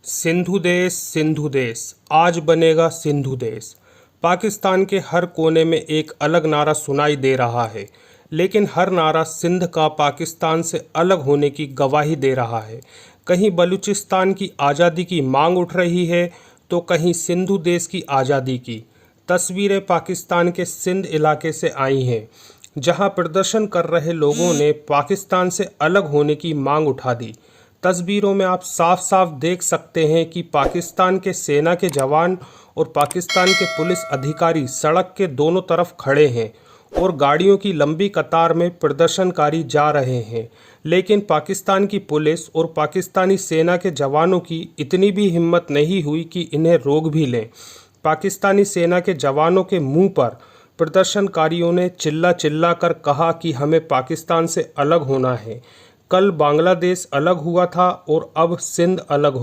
सिंधु देश आज बनेगा सिंधु देश। पाकिस्तान के हर कोने में एक अलग नारा सुनाई दे रहा है, लेकिन हर नारा सिंध का पाकिस्तान से अलग होने की गवाही दे रहा है। कहीं बलूचिस्तान की आज़ादी की मांग उठ रही है तो कहीं सिंधु देश की आज़ादी की। तस्वीरें पाकिस्तान के सिंध इलाके से आई हैं, जहां प्रदर्शन कर रहे लोगों ने पाकिस्तान से अलग होने की मांग उठा दी। तस्वीरों में आप साफ साफ देख सकते हैं कि पाकिस्तान के सेना के जवान और पाकिस्तान के पुलिस अधिकारी सड़क के दोनों तरफ खड़े हैं और गाड़ियों की लंबी कतार में प्रदर्शनकारी जा रहे हैं। लेकिन पाकिस्तान की पुलिस और पाकिस्तानी सेना के जवानों की इतनी भी हिम्मत नहीं हुई कि इन्हें रोक भी लें। पाकिस्तानी सेना के जवानों के मुंह पर प्रदर्शनकारियों ने चिल्ला चिल्ला कर कहा कि हमें पाकिस्तान से अलग होना है। कल बांग्लादेश अलग हुआ था और अब सिंध अलग हो